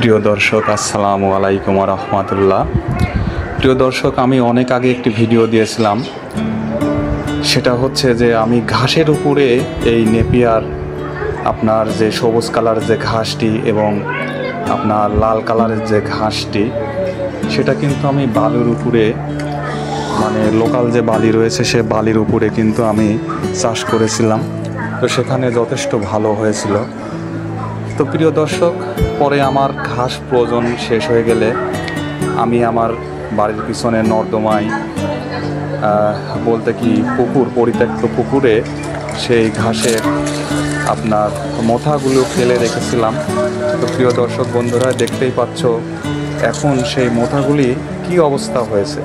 প্রিয় দর্শক, আসসালামু আলাইকুম ওয়া রাহমাতুল্লাহ। প্রিয় দর্শক, আমি অনেক আগে একটি ভিডিও দিয়েছিলাম। সেটা হচ্ছে যে আমি ঘাসের উপরে এই নেপিয়ার আপনার যে সবুজ কালারের যে ঘাসটি এবং আপনার লাল কালারের যে ঘাসটি, সেটা কিন্তু আমি বালুর উপরে মানে লোকাল যে বালি রয়েছে সে বালির উপরে কিন্তু আমি চাষ করেছিলাম। তো সেখানে যথেষ্ট ভালো হয়েছিল। তো প্রিয় দর্শক, পরে আমার ঘাস প্রয়োজন শেষ হয়ে গেলে আমি আমার বাড়ির পিছনে নর্দমায় বলতে কি পুকুর, পরিত্যক্ত পুকুরে সেই ঘাসের আপনার মোথাগুলো ফেলে রেখেছিলাম। তো প্রিয় দর্শক বন্ধুরা, দেখতেই পাচ্ছ এখন সেই মোথাগুলি কি অবস্থা হয়েছে।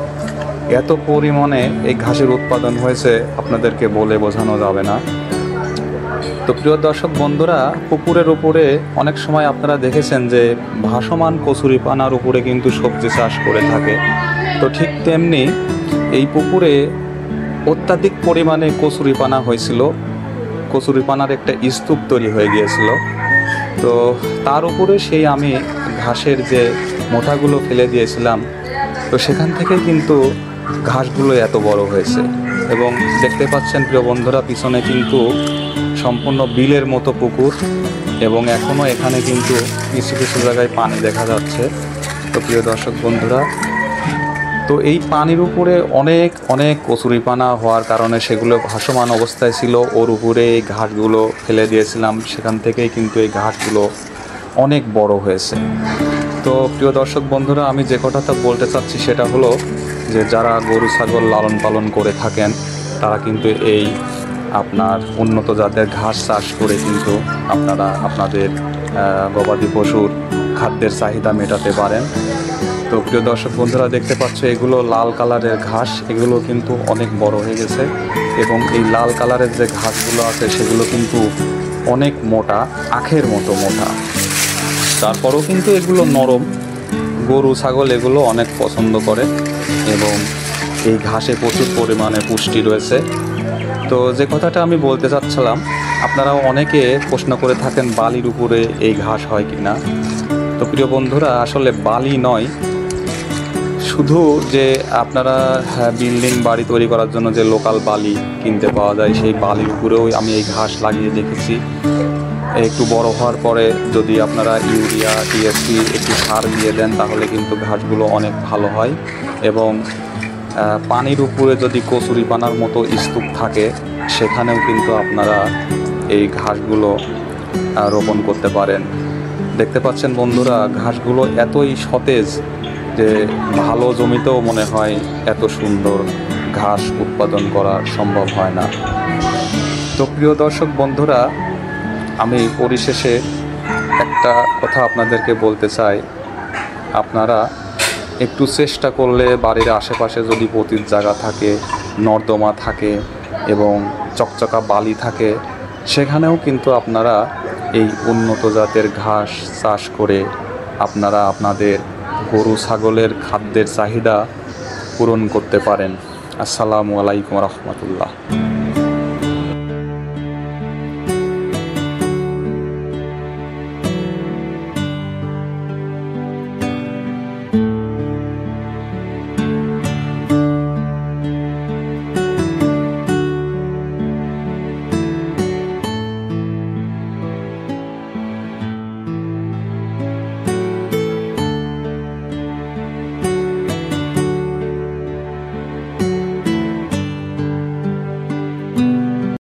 এত পরিমাণে এই ঘাসের উৎপাদন হয়েছে আপনাদেরকে বলে বোঝানো যাবে না। তো প্রিয় দর্শক বন্ধুরা, পুকুরের উপরে অনেক সময় আপনারা দেখেছেন যে ভাসমান কচুরিপানার উপরে কিন্তু সবজি চাষ করে থাকে। তো ঠিক তেমনি এই পুকুরে অত্যাধিক পরিমাণে কচুরিপানা হয়েছিল। কচুরিপানার একটা স্তূপ তৈরি হয়ে গিয়েছিল। তো তার উপরে সেই আমি ঘাসের যে মোথাগুলো ফেলে দিয়েছিলাম, তো সেখান থেকে কিন্তু ঘাসগুলো এত বড় হয়েছে। এবং দেখতে পাচ্ছেন প্রিয় বন্ধুরা, পিছনে কিন্তু সম্পূর্ণ বিলের মতো পুকুর এবং এখনও এখানে কিন্তু কিছু কিছু জায়গায় পানি দেখা যাচ্ছে। তো প্রিয় দর্শক বন্ধুরা, তো এই পানির উপরে অনেক অনেক কচুরিপানা হওয়ার কারণে সেগুলো ভাসমান অবস্থায় ছিল। ওর উপরে এই ঘাসগুলো ফেলে দিয়েছিলাম, সেখান থেকেই কিন্তু এই ঘাসগুলো অনেক বড় হয়েছে। তো প্রিয় দর্শক বন্ধুরা, আমি যে কথাটা বলতে চাচ্ছি সেটা হলো যে যারা গরু ছাগল লালন পালন করে থাকেন তারা কিন্তু এই আপনার উন্নত জাতের ঘাস চাষ করে কিন্তু আপনারা আপনাদের গবাদি পশুর খাদ্যের চাহিদা মেটাতে পারেন। তো প্রিয় দর্শক বন্ধুরা, দেখতে পাচ্ছ এগুলো লাল কালারের ঘাস, এগুলো কিন্তু অনেক বড় হয়ে গেছে এবং এই লাল কালারের যে ঘাসগুলো আছে সেগুলো কিন্তু অনেক মোটা, আখের মতো মোটা। তারপরেও কিন্তু এগুলো নরম, গরু ছাগল এগুলো অনেক পছন্দ করে এবং এই ঘাসে প্রচুর পরিমাণে পুষ্টি রয়েছে। তো যে কথাটা আমি বলতে চাচ্ছিলাম, আপনারাও অনেকে প্রশ্ন করে থাকেন বালির উপরে এই ঘাস হয় কি না। তো প্রিয় বন্ধুরা, আসলে বালি নয়, শুধু যে আপনারা বিল্ডিং বাড়ি তৈরি করার জন্য যে লোকাল বালি কিনতে পাওয়া যায় সেই বালির উপরেও আমি এই ঘাস লাগিয়ে দেখেছি। একটু বড় হওয়ার পরে যদি আপনারা ইউরিয়া, টিএসপি একটু সার দিয়ে দেন তাহলে কিন্তু ঘাসগুলো অনেক ভালো হয়। এবং পানির উপরে যদি কচুরিপানার মতো স্তূপ থাকে সেখানেও কিন্তু আপনারা এই ঘাসগুলো রোপণ করতে পারেন। দেখতে পাচ্ছেন বন্ধুরা, ঘাসগুলো এতই সতেজ যে ভালো জমিতেও মনে হয় এত সুন্দর ঘাস উৎপাদন করা সম্ভব হয় না। তো প্রিয় দর্শক বন্ধুরা, আমি পরিশেষে একটা কথা আপনাদেরকে বলতে চাই, আপনারা একটু চেষ্টা করলে বাড়ির আশেপাশে যদি পতিত জায়গা থাকে, নর্দমা থাকে এবং চকচকা বালি থাকে, সেখানেও কিন্তু আপনারা এই উন্নত জাতের ঘাস চাষ করে আপনারা আপনাদের গরু ছাগলের খাদ্যের চাহিদা পূরণ করতে পারেন। আসসালামু আলাইকুম রহমতুল্লাহ।